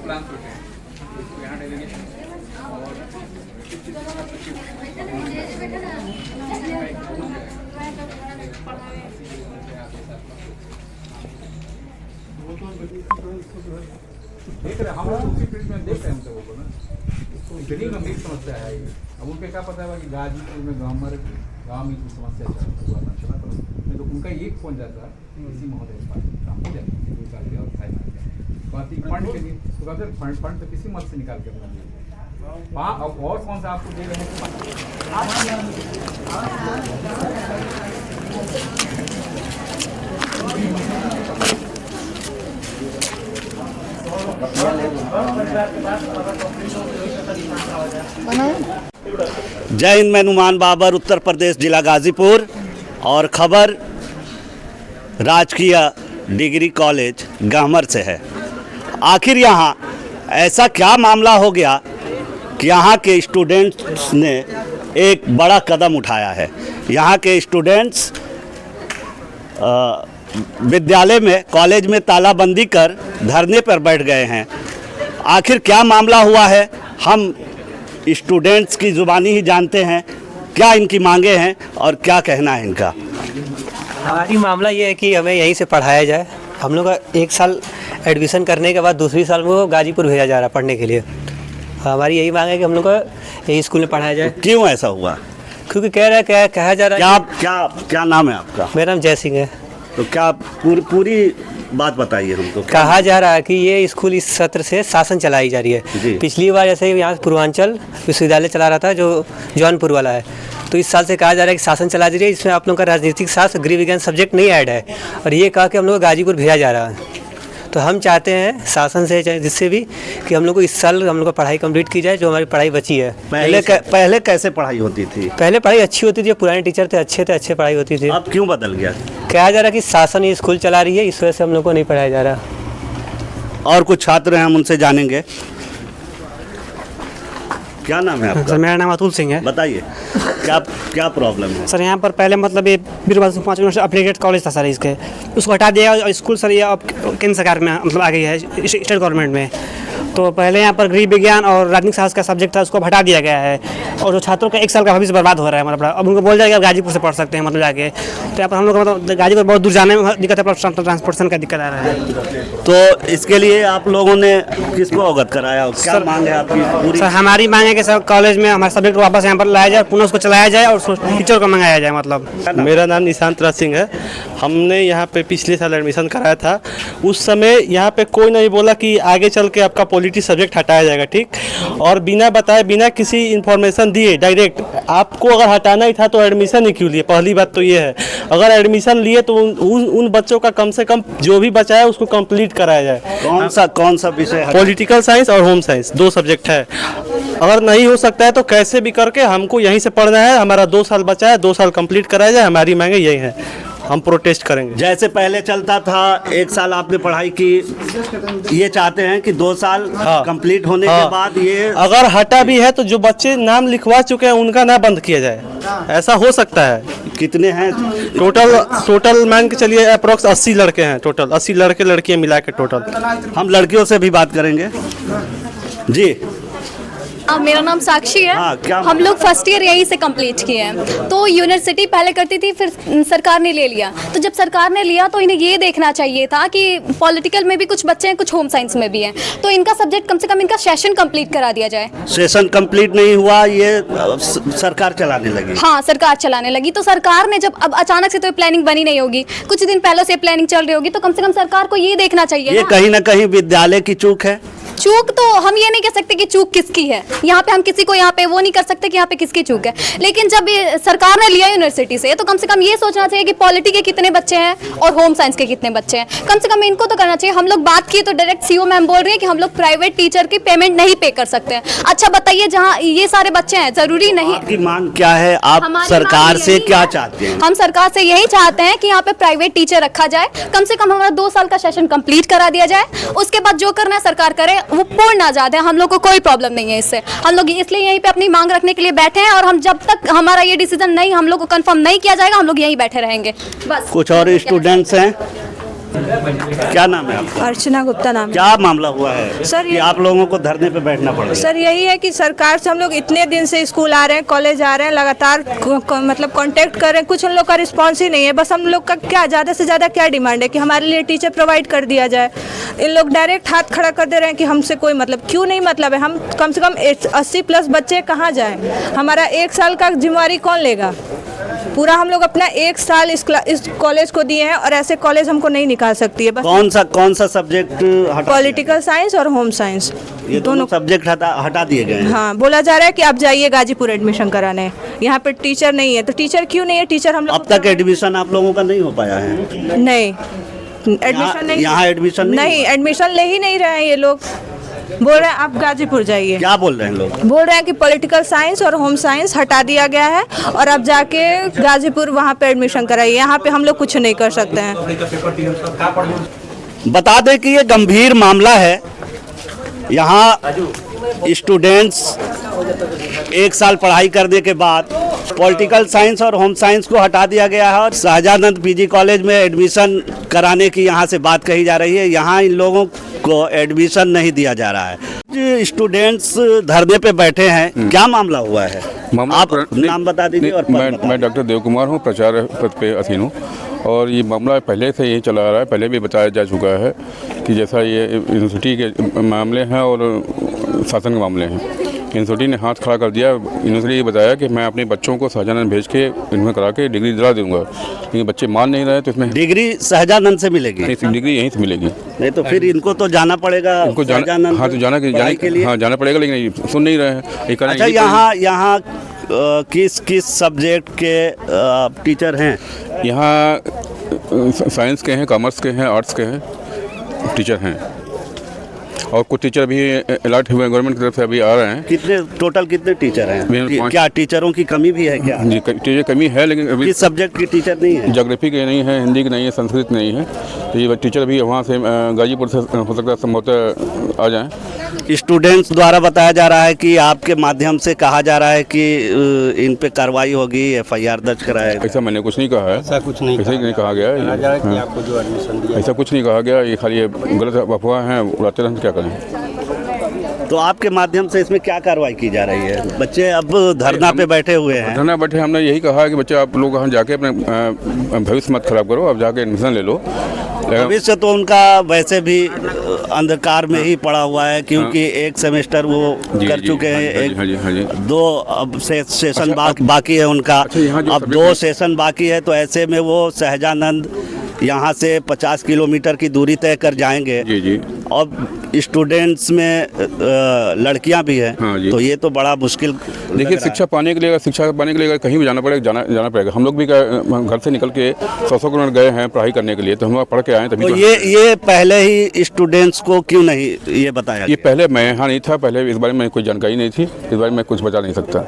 Plan होते हैं, यहाँ डेलीगेशन और देख रहे हम लोग उसी फील्ड में देख रहे हैं उनसे वो ना, तो इतनी गंभीर समस्या है ये। अब उनके क्या पता है कि गाजीपुर में गाँव में कुछ समस्या चला, तो नहीं तो उनका एक फोन जाता इसी महोदय के पास काम हो जाए, और बाकी फंड के लिए तो कहते फंड तो किसी मत से निकाल के अपना दिए। हाँ, अब और कौन सा आपको दे रहे हैं जय हिंद, मैं नुमान बाबर, उत्तर प्रदेश, जिला गाजीपुर। और खबर राजकीय डिग्री कॉलेज गहमर से है। आखिर यहाँ ऐसा क्या मामला हो गया कि यहाँ के स्टूडेंट्स ने एक बड़ा कदम उठाया है। यहाँ के स्टूडेंट्स विद्यालय में, कॉलेज में तालाबंदी कर धरने पर बैठ गए हैं। आखिर क्या मामला हुआ है, हम स्टूडेंट्स की ज़ुबानी ही जानते हैं क्या इनकी मांगे हैं और क्या कहना है इनका। हमारी मामला ये है कि हमें यहीं से पढ़ाया जाए। हम लोग का एक साल एडमिशन करने के बाद दूसरी साल को गाजीपुर भेजा जा रहा है पढ़ने के लिए। हमारी यही मांग है कि हम लोग को यही स्कूल में पढ़ाया जाए। क्यों ऐसा हुआ? क्योंकि कह रहा है, कहा जा रहा है। क्या नाम है आपका? मेरा नाम जय सिंह है। तो क्या पूरी बात बताइए हमको। कहा जा रहा है कि ये स्कूल इस सत्र से शासन चलाई जा रही है। पिछली बार जैसे यहाँ पूर्वांचल विश्वविद्यालय चला रहा था जो जौनपुर वाला है, तो इस साल से कहा जा रहा है कि शासन चला दे रही है। इसमें आप लोग का राजनीतिक शास्त्र, गृह विज्ञान सब्जेक्ट नहीं ऐड है, और ये कहा कि हम लोग गाजीपुर भेजा जा रहा है। तो हम चाहते हैं शासन से, जिससे भी, कि हम लोग को इस साल हम लोग को पढ़ाई कंप्लीट की जाए, जो हमारी पढ़ाई बची है। पहले कैसे पढ़ाई होती थी? पहले पढ़ाई अच्छी होती थी, पुराने टीचर थे, अच्छे पढ़ाई होती थी। अब क्यों बदल गया? कहा जा रहा है कि शासन ये स्कूल चला रही है, इस वजह से हम लोग को नहीं पढ़ाया जा रहा। और कुछ छात्र हैं, हम उनसे जानेंगे। क्या नाम है आपका? सर मेरा नाम अतुल सिंह है। बताइए क्या प्रॉब्लम है? सर यहाँ पर पहले मतलब ये Birbal Singh 5 university upgraded college था सर, इसके उसको हटा दिया और स्कूल सर ये अब केंद्र सरकार में मतलब आ गई है, स्टेट गवर्नमेंट में। तो पहले यहाँ पर गृह विज्ञान और राजनीतिक शास्त्र का सब्जेक्ट था, उसको हटा दिया गया है, और जो छात्रों का एक साल का भविष्य बर्बाद हो रहा है। मतलब अब उनको बोल जाएगा गाजीपुर से पढ़ सकते हैं मतलब जाके। तो यहाँ पर हम लोग मतलब गाजीपुर बहुत दूर जाने में दिक्कत है, ट्रांसपोर्टेशन का दिक्कत आ रहा है। तो इसके लिए आप लोगों ने किसको अवगत कराया? क्या मांग है आपकी पूरी? सर हमारी मांग है कि सर कॉलेज में हमारे सब्जेक्ट को वापस यहाँ पर लाया जाए, पुनः उसको चलाया जाए और टीचर को मंगाया जाए। मतलब मेरा नाम निशांत राज सिंह है। हमने यहाँ पे पिछले साल एडमिशन कराया था। उस समय यहाँ पे कोई नहीं बोला कि आगे चल के आपका पॉलिटिक्स सब्जेक्ट हटाया जाएगा, ठीक। और बिना बताए, बिना किसी इन्फॉर्मेशन दिए डायरेक्ट आपको अगर हटाना ही था तो एडमिशन ही क्यों लिए? पहली बात तो ये है, अगर एडमिशन लिए तो उन बच्चों का कम से कम जो भी बचा है उसको कंप्लीट कराया जाए। कौन सा विषय? पॉलिटिकल साइंस और होम साइंस, 2 सब्जेक्ट है। अगर नहीं हो सकता है तो कैसे भी करके हमको यहीं से पढ़ना है। हमारा 2 साल बचा है, 2 साल कंप्लीट कराया जाए। हमारी मांगे यही है, हम प्रोटेस्ट करेंगे। जैसे पहले चलता था 1 साल आपने पढ़ाई की, ये चाहते हैं कि 2 साल कंप्लीट होने के बाद ये अगर हटा भी है तो जो बच्चे नाम लिखवा चुके हैं उनका ना बंद किया जाए। ऐसा हो सकता है। कितने हैं टोटल मान के चलिए अप्रोक्स 80 लड़के हैं टोटल, 80 लड़के लड़कियां मिला के टोटल। हम लड़कियों से भी बात करेंगे। जी मेरा नाम साक्षी है। हम लोग फर्स्ट ईयर यहीं से कंप्लीट किए हैं। तो यूनिवर्सिटी पहले करती थी, फिर सरकार ने ले लिया। तो जब सरकार ने लिया तो इन्हें ये देखना चाहिए था कि पॉलिटिकल में भी कुछ बच्चे हैं, कुछ होम साइंस में भी हैं, तो इनका सब्जेक्ट कम से कम इनका सेशन कंप्लीट करा दिया जाए। सेशन कंप्लीट नहीं हुआ, ये सरकार चलाने लगी। हाँ, सरकार चलाने लगी। तो सरकार ने जब अब अचानक से तो प्लानिंग बनी नहीं होगी, कुछ दिन पहले से प्लानिंग चल रही होगी, तो कम से कम सरकार को ये देखना चाहिए। ये कहीं ना कहीं विद्यालय की चूक है। चूक तो हम ये नहीं कह सकते कि चूक किसकी है। यहाँ पे हम किसी को यहाँ पे वो नहीं कर सकते कि यहाँ पे किसकी चूक है। लेकिन जब सरकार ने लिया यूनिवर्सिटी से, तो कम से कम ये सोचना चाहिए कि पॉलिटी के कितने बच्चे हैं और होम साइंस के कितने बच्चे हैं। कम से कम इनको तो करना चाहिए। हम लोग बात किए तो डायरेक्ट सीओ मैम बोल रही है कि हम लोग प्राइवेट टीचर की पेमेंट नहीं पे कर सकते हैं। अच्छा बताइए, जहाँ ये सारे बच्चे हैं, जरूरी नहीं। आपकी मांग क्या है? आप सरकार से क्या चाहते हैं? हम सरकार से यही चाहते हैं कि यहाँ पे प्राइवेट टीचर रखा जाए, कम से कम हमारा 2 साल का सेशन कंप्लीट करा दिया जाए। उसके बाद जो करना है सरकार करे, वो पूर्ण आजाद है। हम लोग को कोई प्रॉब्लम नहीं है इससे। हम लोग इसलिए यहीं पे अपनी मांग रखने के लिए बैठे हैं, और हम जब तक हमारा ये डिसीजन नहीं हम लोग को कंफर्म नहीं किया जाएगा, हम लोग यहीं बैठे रहेंगे बस। कुछ और स्टूडेंट्स हैं, क्या नाम है आपका? अर्चना गुप्ता नाम है। क्या मामला हुआ है सर, कि ये- आप लोगों को धरने पे बैठना पड़ रहा है? सर यही है कि सरकार से हम लोग इतने दिन से स्कूल आ रहे हैं, कॉलेज आ रहे हैं, लगातार मतलब कांटेक्ट कर रहे हैं, कुछ उन लोग का रिस्पांस ही नहीं है। बस हम लोग का क्या ज़्यादा से ज़्यादा क्या डिमांड है कि हमारे लिए टीचर प्रोवाइड कर दिया जाए। इन लोग डायरेक्ट हाथ खड़ा कर दे रहे हैं कि हमसे कोई मतलब क्यों नहीं मतलब है। हम कम से कम 80+ बच्चे कहाँ जाएँ? हमारा 1 साल का जिम्मेवारी कौन लेगा? पूरा हम लोग अपना 1 साल इस कॉलेज को दिए हैं और ऐसे कॉलेज हमको नहीं निकाल सकती है। बस कौन सा सब्जेक्ट हटा? पॉलिटिकल साइंस और होम साइंस ये दोनों सब्जेक्ट हटा दिए गए हैं। हाँ, बोला जा रहा है कि आप जाइए गाजीपुर एडमिशन कराने। यहाँ पे टीचर नहीं है, तो टीचर क्यों नहीं है? टीचर हम लोग अब तक एडमिशन आप लोगों का नहीं हो पाया है? नहीं, एडमिशन नहीं, यहाँ एडमिशन नहीं, एडमिशन ले ही नहीं रहे हैं ये लोग। बोल रहे हैं आप गाजीपुर जाइए। क्या बोल रहे हैं लोग? बोल रहे हैं कि पॉलिटिकल साइंस और होम साइंस हटा दिया गया है और अब जाके गाजीपुर वहाँ पे एडमिशन कराइए। यहाँ पे हम लोग कुछ नहीं कर सकते हैं। बता दें कि ये गंभीर मामला है। यहाँ स्टूडेंट्स 1 साल पढ़ाई करने के बाद पॉलिटिकल साइंस और होम साइंस को हटा दिया गया है और शाहजानंद पीजी कॉलेज में एडमिशन कराने की यहाँ से बात कही जा रही है। यहाँ इन लोगों को एडमिशन नहीं दिया जा रहा है। स्टूडेंट्स धरने पे बैठे हैं, क्या मामला हुआ है? आप नाम बता दीजिए और पद बता मैं डॉक्टर देव कुमार हूँ, प्राचार्य पद पे अधीन हूँ और ये मामला पहले से यही चला आ रहा है। पहले भी बताया जा चुका है कि जैसा ये यूनिवर्सिटी के मामले हैं और शासन के मामले हैं। यूनिवर्सिटी ने हाथ खड़ा कर दिया। यूनिवर्सिटी ने बताया कि मैं अपने बच्चों को शाहजानंद भेज के इनमें करा के डिग्री दिला दूंगा, लेकिन बच्चे मान नहीं रहे। तो इसमें डिग्री शाहजानंद से मिलेगी? डिग्री यहीं से मिलेगी। नहीं तो फिर इनको तो जाना पड़ेगा। उनको जाना, हाँ तो जाना पड़ेगा, लेकिन सुन नहीं रहे हैं। अच्छा, यहाँ किस सब्जेक्ट के टीचर हैं? यहाँ साइंस के हैं, कॉमर्स के हैं, आर्ट्स के हैं टीचर हैं और कुछ टीचर भी अलर्ट हुए गवर्नमेंट की तरफ से अभी आ रहे हैं। टोटल कितने टीचर हैं? 5 क्या टीचरों की कमी भी है क्या? जी, टीचर कमी है, लेकिन अभी किस सब्जेक्ट की टीचर नहीं है? ज्योग्राफी के नहीं है, हिंदी की नहीं है, संस्कृत नहीं है। तो ये टीचर भी वहाँ से गाजीपुर से हो सकता है संभवतः आ जाएँ। स्टूडेंट्स द्वारा बताया जा रहा है कि आपके माध्यम से कहा जा रहा है कि इन पे कार्रवाई होगी, FIR दर्ज कराए। ऐसा मैंने कुछ नहीं कहा है, ऐसा कुछ नहीं कहा गया है। आपको जो एडमिशन दिया ऐसा कुछ नहीं कहा गया। ये खाली गलत अफवाह हैं, उड़ाते रहें, क्या करें। तो आपके माध्यम से इसमें क्या कार्रवाई की जा रही है? बच्चे अब धरना पे बैठे हुए हैं। धरना बैठे, हमने यही कहा है कि बच्चे आप लोग वहाँ जाके अपने भविष्य मत खराब करो, आप जाके एडमिशन ले लो। भविष्य तो उनका वैसे भी अंधकार में ही पड़ा हुआ है, क्योंकि एक सेमेस्टर वो कर चुके हैं, 2 अब से सेशन बाकी है उनका। अब 2 सेशन बाकी है, तो ऐसे में वो शाहजानंद यहाँ से 50 किलोमीटर की दूरी तय कर जाएंगे। जी जी। और स्टूडेंट्स में लड़कियां भी हैं। हाँ जी। तो ये तो बड़ा मुश्किल। देखिए, शिक्षा पाने के लिए कहीं भी जाना पड़ेगा। हम लोग भी घर से निकल के 100 किलोमीटर गए हैं पढ़ाई करने के लिए, तो हम लोग पढ़ के आए तभी। तो ये पहले ही स्टूडेंट्स को क्यों नहीं ये बताया? ये पहले मैं यहाँ नहीं था, पहले इस बारे में कोई जानकारी नहीं थी, इस बारे में कुछ बता नहीं सकता।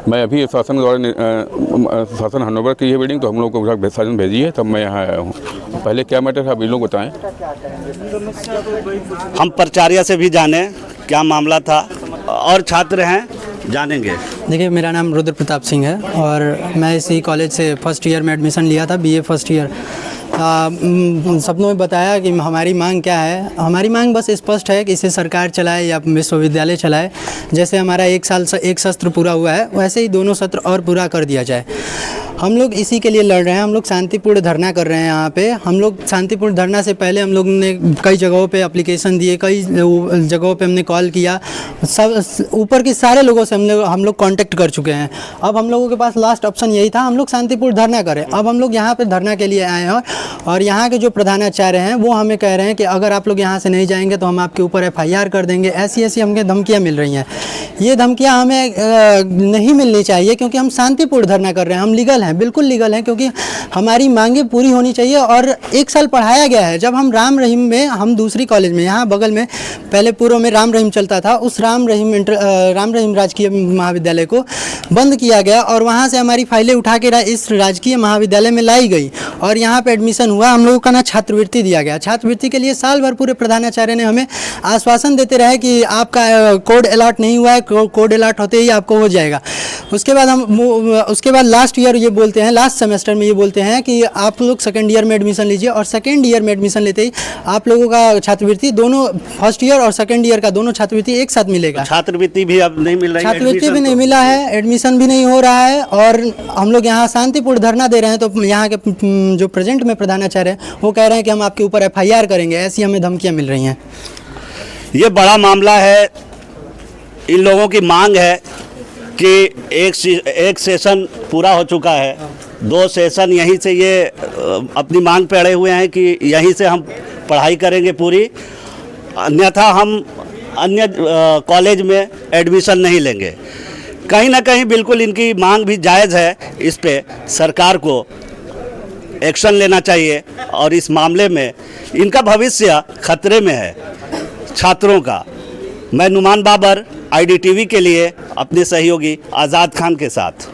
मैं अभी शासन द्वारा शासन हैंडओवर की है बिल्डिंग, तो हम लोग को शासन भेजी है, तब मैं यहाँ आया हूँ। पहले क्या मैटर था अभी लोग बताएं। हम प्राचार्य से भी जाने क्या मामला था, और छात्र हैं, जानेंगे। देखिए, मेरा नाम रुद्र प्रताप सिंह है और मैं इसी कॉलेज से फर्स्ट ईयर में एडमिशन लिया था, BA फर्स्ट ईयर। सबनों ने बताया कि हमारी मांग क्या है। हमारी मांग बस स्पष्ट है कि इसे सरकार चलाए या विश्वविद्यालय चलाए। जैसे हमारा 1 साल से 1 सत्र पूरा हुआ है, वैसे ही 2 सत्र और पूरा कर दिया जाए। हम लोग इसी के लिए लड़ रहे हैं। हम लोग शांतिपूर्ण धरना कर रहे हैं यहाँ पे। हम लोग शांतिपूर्ण धरना से पहले हम लोग ने कई जगहों पे एप्लीकेशन दिए, कई जगहों पे हमने कॉल किया। सब ऊपर के सारे लोगों से हम लोग कांटेक्ट कर चुके हैं। अब हम लोगों के पास लास्ट ऑप्शन यही था, हम लोग शांतिपूर्ण धरना करें। अब हम लोग यहाँ पे धरना के लिए आए हैं और यहाँ के जो प्रधानाचार्य हैं वो हमें कह रहे हैं कि अगर आप लोग यहाँ से नहीं जाएंगे तो हम आपके ऊपर FIR कर देंगे। ऐसी हमें धमकियाँ मिल रही हैं। ये धमकियाँ हमें नहीं मिलनी चाहिए, क्योंकि हम शांतिपूर्ण धरना कर रहे हैं। हम लीगल हैं, बिल्कुल लीगल हैं, क्योंकि हमारी मांगें पूरी होनी चाहिए। और 1 साल पढ़ाया गया है। जब हम राम रहीम में, हम दूसरी कॉलेज में, यहाँ बगल में पहले पूर्व में राम रहीम चलता था, उस राम रहीम राजकीय महाविद्यालय को बंद किया गया और वहाँ से हमारी फाइलें उठा के इस राजकीय महाविद्यालय में लाई गई और यहाँ पे एडमिशन एडमिशन हुआ हम लोगों का ना छात्रवृत्ति दिया गया। छात्रवृत्ति के लिए साल भर पूरे प्रधानाचार्य ने हमें आश्वासन देते रहे कि आपका कोड अलॉट नहीं हुआ है, कोड अलॉट होते ही आपको हो जाएगा। उसके बाद लास्ट ईयर ये बोलते हैं, लास्ट सेमेस्टर में ये बोलते हैं कि आप लोग सेकेंड ईयर में एडमिशन लीजिए, और सेकेंड ईयर में एडमिशन लेते ही आप लोगों का छात्रवृत्ति दोनों फर्स्ट ईयर और सेकेंड ईयर का दोनों छात्रवृत्ति एक साथ मिलेगा। छात्रवृत्ति भी अब नहीं मिल रही है, छात्रवृत्ति भी नहीं मिला है, एडमिशन भी नहीं हो रहा है, और हम लोग यहाँ शांतिपूर्ण धरना दे रहे हैं। तो यहाँ के जो प्रेजेंट में प्रधानाचार्य हैं वो कह रहे हैं कि हम आपके ऊपर FIR करेंगे, ऐसी हमें धमकियाँ मिल रही हैं। ये बड़ा मामला है। इन लोगों की मांग है कि एक सेशन पूरा हो चुका है, 2 सेशन यहीं से ये अपनी मांग पे अड़े हुए हैं कि यहीं से हम पढ़ाई करेंगे पूरी, अन्यथा हम अन्य कॉलेज में एडमिशन नहीं लेंगे। कहीं ना कहीं बिल्कुल इनकी मांग भी जायज़ है, इस पे सरकार को एक्शन लेना चाहिए, और इस मामले में इनका भविष्य खतरे में है, छात्रों का। मैं नुमान बाबर, IDTV के लिए अपने सहयोगी आज़ाद खान के साथ।